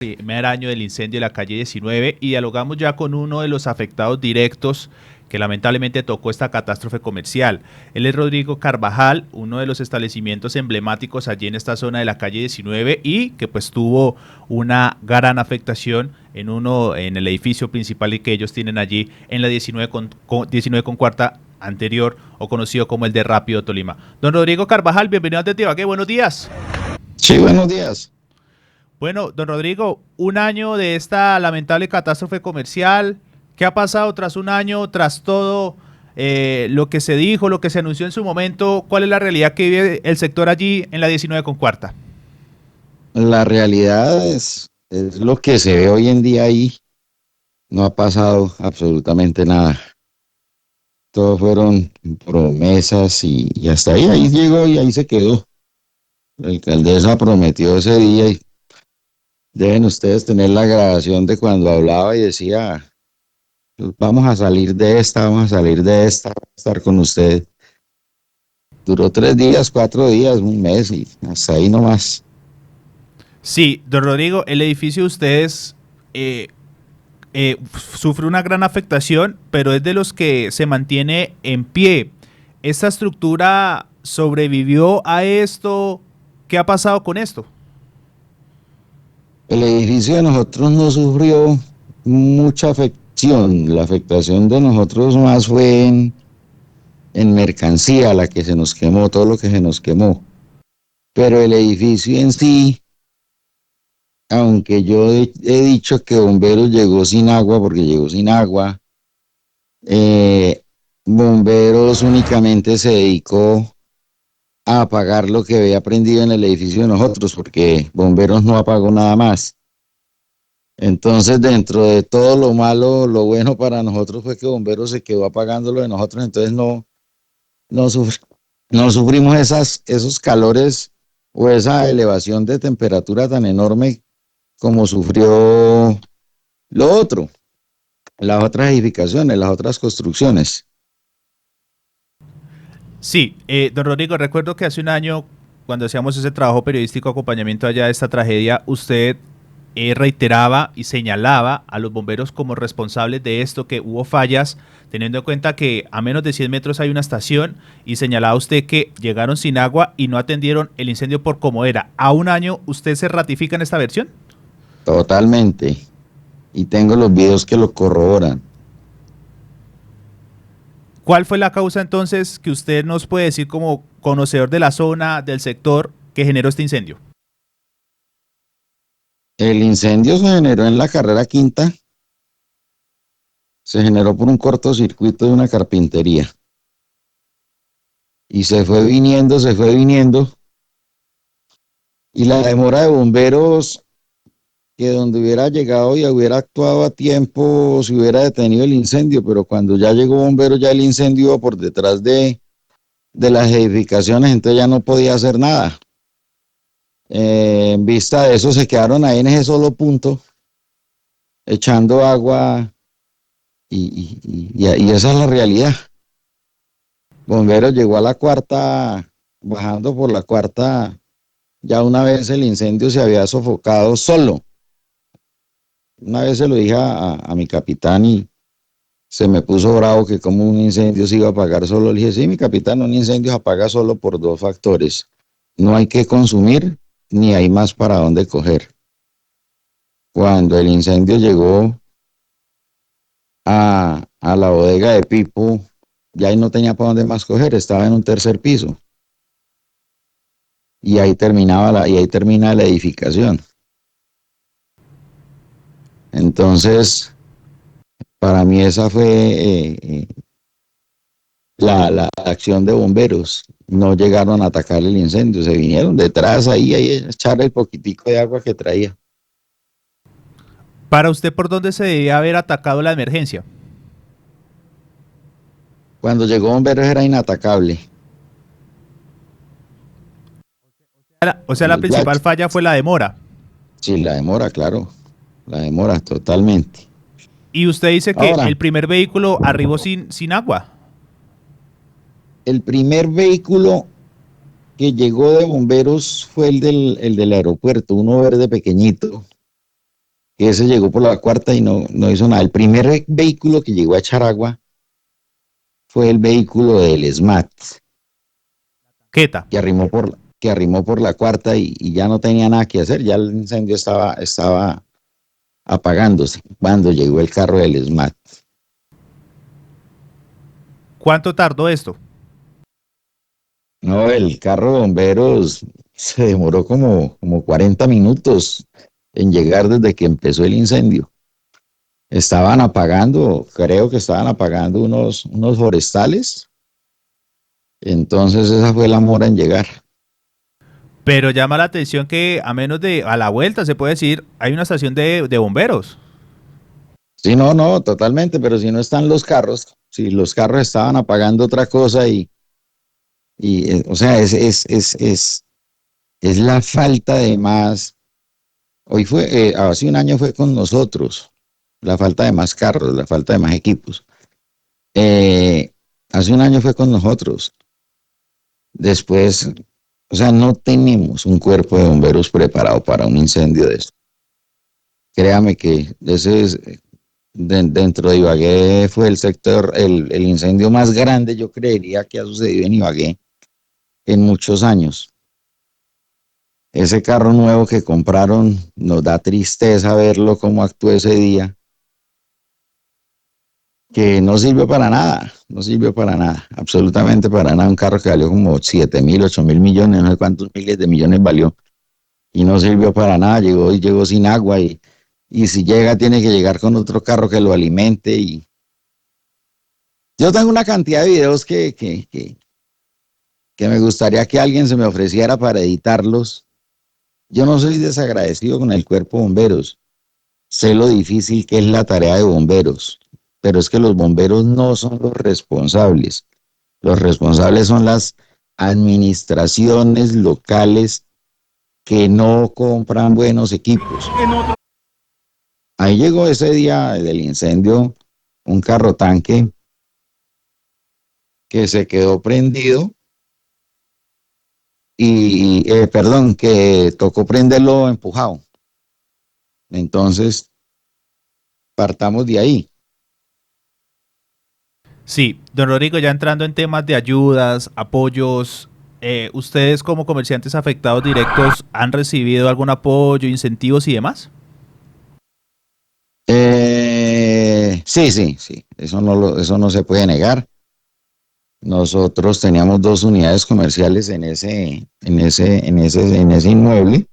Primer año del incendio de la calle 19 y dialogamos ya con uno de los afectados directos que lamentablemente tocó esta catástrofe comercial. Él es Rodrigo Carvajal, uno de los establecimientos emblemáticos allí en esta zona de la calle 19 y que pues tuvo una gran afectación en el edificio principal que ellos tienen allí en la 19 con cuarta anterior o conocido como el de Rápido Tolima. Don Rodrigo Carvajal, bienvenido a Tetibaqué, buenos días. Sí, buenos días. Bueno, don Rodrigo, un año de esta lamentable catástrofe comercial. ¿Qué ha pasado tras un año, tras todo lo que se dijo, lo que se anunció en su momento? ¿Cuál es la realidad que vive el sector allí en la 19 con cuarta? La realidad es lo que se ve hoy en día ahí. No ha pasado absolutamente nada. Todo fueron promesas y hasta ahí llegó y ahí se quedó. La alcaldesa prometió ese día y deben ustedes tener la grabación de cuando hablaba y decía, "Pues vamos a salir de esta, vamos a salir de esta, vamos a estar con ustedes". Duró 3 días, 4 días, un mes y hasta ahí nomás. Sí, don Rodrigo, el edificio de ustedes eh, sufre una gran afectación, pero es de los que se mantiene en pie. ¿Esta estructura sobrevivió a esto? ¿Qué ha pasado con esto? El edificio de nosotros no sufrió mucha afección. La afectación de nosotros más fue en mercancía, la que se nos quemó, todo lo que se nos quemó. Pero el edificio en sí, aunque yo he dicho que Bomberos llegó sin agua, porque llegó sin agua, eh, Bomberos únicamente se dedicó a apagar lo que había prendido en el edificio de nosotros, porque Bomberos no apagó nada más. Entonces, dentro de todo lo malo, lo bueno para nosotros fue que Bomberos se quedó apagando lo de nosotros, entonces no, no sufrimos esos calores o esa elevación de temperatura tan enorme como sufrió lo otro, las otras edificaciones, las otras construcciones. Sí, don Rodrigo, recuerdo que hace un año, cuando hacíamos ese trabajo periodístico acompañamiento allá de esta tragedia, usted reiteraba y señalaba a los bomberos como responsables de esto, que hubo fallas, teniendo en cuenta que a menos de 100 metros hay una estación, y señalaba usted que llegaron sin agua y no atendieron el incendio por como era. ¿A un año usted se ratifica en esta versión? Totalmente. Y tengo los videos que lo corroboran. ¿Cuál fue la causa entonces que usted nos puede decir como conocedor de la zona, del sector, que generó este incendio? El incendio se generó en la carrera quinta, se generó por un cortocircuito de una carpintería. Y se fue viniendo. Y la demora de bomberos, que donde hubiera llegado y hubiera actuado a tiempo, se hubiera detenido el incendio, pero cuando ya llegó bomberos, ya el incendio iba por detrás de las edificaciones, entonces ya no podía hacer nada. En vista de eso, se quedaron ahí en ese solo punto, echando agua, y esa es la realidad. Bomberos llegó a la cuarta, bajando por la cuarta, ya una vez el incendio se había sofocado solo. Una vez se lo dije a mi capitán y se me puso bravo que como un incendio se iba a apagar solo. Le dije, sí, mi capitán, un incendio se apaga solo por dos factores. No hay que consumir ni hay más para dónde coger. Cuando el incendio llegó a la bodega de Pipo, ya ahí no tenía para dónde más coger, estaba en un tercer piso y y ahí termina la edificación. Entonces, para mí esa fue la acción de bomberos. No llegaron a atacar el incendio, se vinieron detrás ahí a echarle el poquitico de agua que traía. Para usted, ¿por dónde se debía haber atacado la emergencia? Cuando llegó bomberos era inatacable. O sea, la Ya, principal falla fue la demora. sí, la demora, claro, la demora totalmente. Y usted dice que Ahora, el primer vehículo arribó sin agua. el primer vehículo que llegó de bomberos fue el del aeropuerto, uno verde pequeñito. que ese llegó por la cuarta y no hizo nada. El primer vehículo que llegó a echar agua fue el vehículo del SMAT, Queta. que arrimó por la cuarta y ya no tenía nada que hacer, ya el incendio estaba apagándose cuando llegó el carro del SMAT. ¿Cuánto tardó esto? No, el carro de bomberos se demoró como 40 minutos en llegar desde que empezó el incendio. Estaban apagando, creo que estaban apagando unos forestales, entonces esa fue la mora en llegar. Pero llama la atención que a menos de a la vuelta, se puede decir, hay una estación de bomberos. Sí, no, totalmente, pero si no están los carros, si los carros estaban apagando otra cosa o sea, es la falta de más. Hoy hace un año fue con nosotros, la falta de más carros, la falta de más equipos. Eh, Hace un año fue con nosotros. Después, o sea, no tenemos un cuerpo de bomberos preparado para un incendio de esto. Créame que ese es, dentro de Ibagué fue el sector, el incendio más grande, yo creería que ha sucedido en Ibagué en muchos años. Ese carro nuevo que compraron nos da tristeza verlo cómo actuó ese día, que no sirvió para nada, no sirvió para nada, absolutamente para nada. Un carro que valió como 7.000, 8.000 millones, no sé cuántos miles de millones valió, y no sirvió para nada, llegó sin agua y si llega tiene que llegar con otro carro que lo alimente. Y yo tengo una cantidad de videos que me gustaría que alguien se me ofreciera para editarlos. Yo no soy desagradecido con el cuerpo de bomberos, sé lo difícil que es la tarea de bomberos, pero es que los bomberos no son los responsables son las administraciones locales que no compran buenos equipos. Ahí llegó ese día del incendio un carro tanque que se quedó prendido perdón, que tocó prenderlo empujado. Entonces, partamos de ahí. Sí, don Rodrigo, ya entrando en temas de ayudas, apoyos, ¿ustedes como comerciantes afectados directos han recibido algún apoyo, incentivos y demás? Sí, eso no se puede negar. Nosotros teníamos dos unidades comerciales en ese inmueble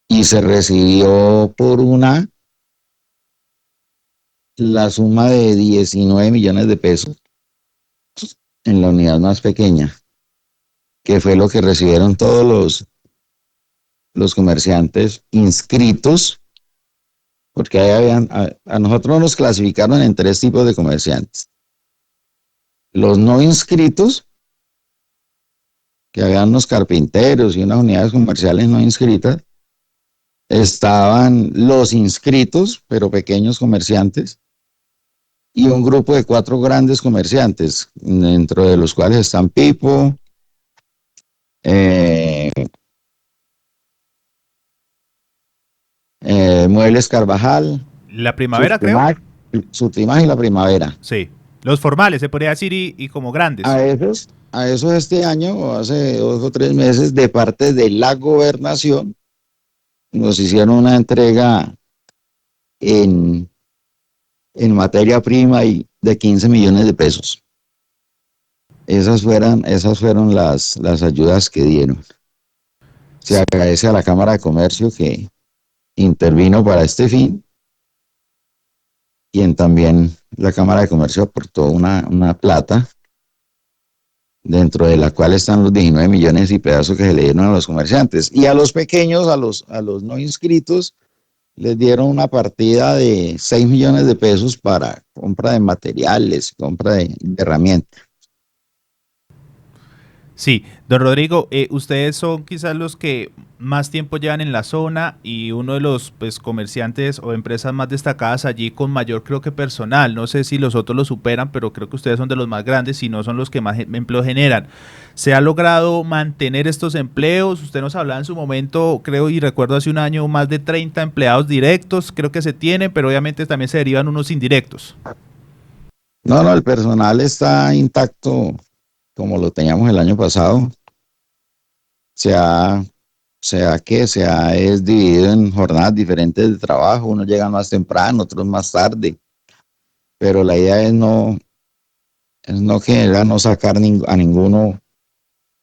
y se recibió por una la suma de 19 millones de pesos en la unidad más pequeña, que fue lo que recibieron todos los comerciantes inscritos, porque ahí a nosotros nos clasificaron en tres tipos de comerciantes. Los no inscritos, que habían unos carpinteros y unas unidades comerciales no inscritas. Estaban los inscritos, pero pequeños comerciantes, y un grupo de cuatro grandes comerciantes, dentro de los cuales están Pipo, eh, Muebles Carvajal, La primavera, creo. Sutrimac, Sutrimac y La Primavera. Sí. Los formales, se podría decir, y como grandes. A esos este año, o hace 2 o 3 meses, de parte de la gobernación, nos hicieron una entrega en, en materia prima y de 15 millones de pesos. Esas fueron las ayudas que dieron. Se Sí. agradece a la Cámara de Comercio que intervino para este fin y también la Cámara de Comercio aportó una plata dentro de la cual están los 19 millones y pedazos que se le dieron a los comerciantes. Y a los pequeños, a los no inscritos, les dieron una partida de 6 millones de pesos para compra de materiales, compra de herramientas. Sí, don Rodrigo, ustedes son quizás los que más tiempo llevan en la zona y uno de los pues, comerciantes o empresas más destacadas allí con mayor creo que personal. No sé si los otros lo superan, pero creo que ustedes son de los más grandes y no son los que más empleo generan. ¿Se ha logrado mantener estos empleos? Usted nos hablaba en su momento, creo y recuerdo hace un año, más de 30 empleados directos, creo que se tienen, pero obviamente también se derivan unos indirectos. No, no, el personal está intacto como lo teníamos el año pasado. Se ha, se ha es dividido en jornadas diferentes de trabajo. Unos llegan más temprano, otros más tarde. Pero la idea es no generar, no sacar a ninguno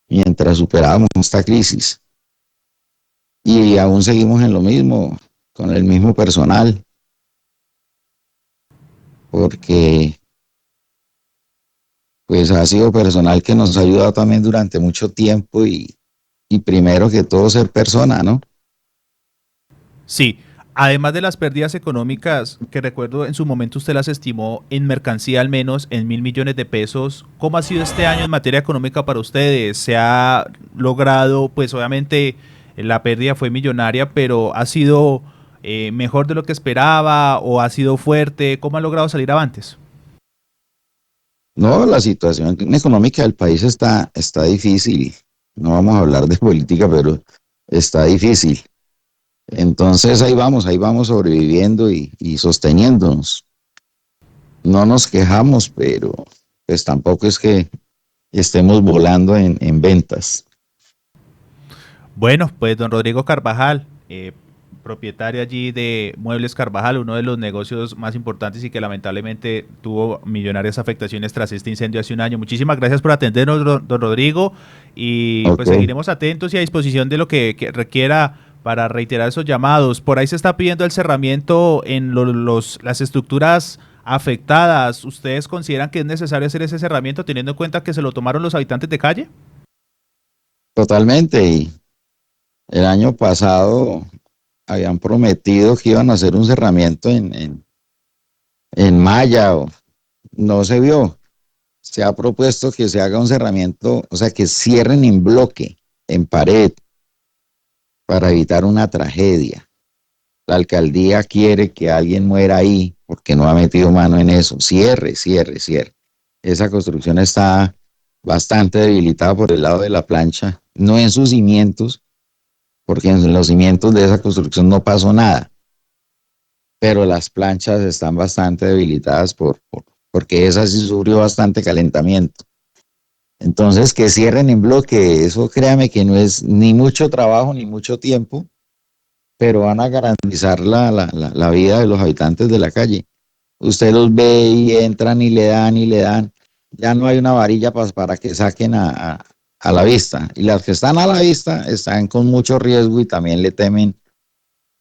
mientras superamos esta crisis. Y aún seguimos en lo mismo, con el mismo personal, porque pues ha sido personal que nos ha ayudado también durante mucho tiempo y primero que todo ser persona, ¿no? Sí, además de las pérdidas económicas, que recuerdo en su momento usted las estimó en mercancía al menos en 1.000 millones de pesos, ¿cómo ha sido este año en materia económica para ustedes? ¿Se ha logrado, pues obviamente la pérdida fue millonaria, pero ha sido mejor de lo que esperaba o ha sido fuerte? ¿Cómo ha logrado salir avantes? No, la situación económica del país está difícil. No vamos a hablar de política, pero está difícil. Entonces ahí vamos sobreviviendo y sosteniéndonos. No nos quejamos, pero pues tampoco es que estemos volando en ventas. Bueno, pues don Rodrigo Carvajal, propietario allí de Muebles Carvajal, uno de los negocios más importantes y que lamentablemente tuvo millonarias afectaciones tras este incendio hace un año. Muchísimas gracias por atendernos, don Rodrigo, y Ok, pues seguiremos atentos y a disposición de lo que requiera para reiterar esos llamados. Por ahí se está pidiendo el cerramiento en las estructuras afectadas. ¿Ustedes consideran que es necesario hacer ese cerramiento teniendo en cuenta que se lo tomaron los habitantes de calle? totalmente. Y el año pasado habían prometido que iban a hacer un cerramiento en malla, o no se vio. Se ha propuesto que se haga un cerramiento, o sea, que cierren en bloque, en pared, para evitar una tragedia. La alcaldía quiere que alguien muera ahí porque no ha metido mano en eso. Cierre, cierre, cierre. Esa construcción está bastante debilitada por el lado de la plancha, no en sus cimientos, porque en los cimientos de esa construcción no pasó nada, pero las planchas están bastante debilitadas porque esa sí sufrió bastante calentamiento. Entonces, que cierren en bloque, eso créame que no es ni mucho trabajo ni mucho tiempo, pero van a garantizar la vida de los habitantes de la calle. Usted los ve y entran y le dan y le dan. Ya no hay una varilla para que saquen a la vista. Y las que están a la vista están con mucho riesgo y también le temen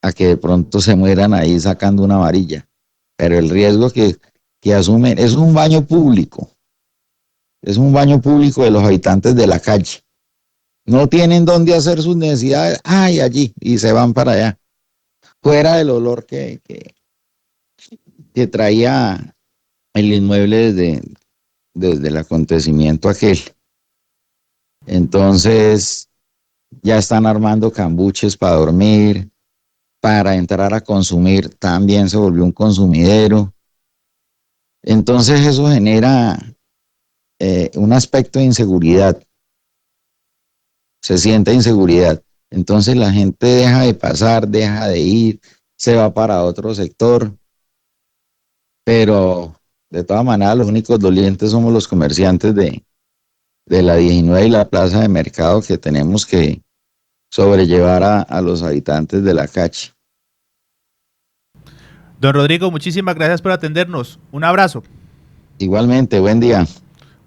a que de pronto se mueran ahí sacando una varilla. Pero el riesgo que asumen es un baño público de los habitantes de la calle. No tienen dónde hacer sus necesidades, ay, allí, y se van para allá. Fuera del olor que traía el inmueble desde el acontecimiento aquel. Entonces, ya están armando cambuches para dormir, para entrar a consumir, también se volvió un consumidero. Entonces, eso genera un aspecto de inseguridad, se siente inseguridad. Entonces, la gente deja de pasar, deja de ir, se va para otro sector, pero de todas maneras, los únicos dolientes somos los comerciantes de la 19 y la plaza de mercado que tenemos que sobrellevar a los habitantes de la calle. Don Rodrigo, muchísimas gracias por atendernos. Un abrazo. Igualmente, buen día.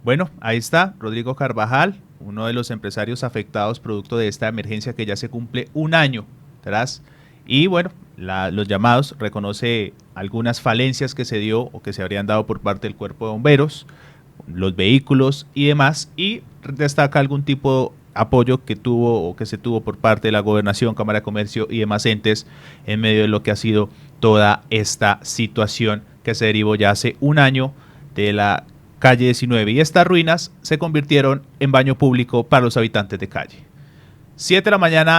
Bueno, ahí está Rodrigo Carvajal, uno de los empresarios afectados producto de esta emergencia que ya se cumple un año atrás. Y bueno, los llamados reconoce algunas falencias que se dio o que se habrían dado por parte del cuerpo de bomberos, los vehículos y demás, y destaca algún tipo de apoyo que tuvo o que se tuvo por parte de la gobernación, Cámara de Comercio y demás entes en medio de lo que ha sido toda esta situación que se derivó ya hace un año de la calle 19, y estas ruinas se convirtieron en baño público para los habitantes de calle. 7 de la mañana.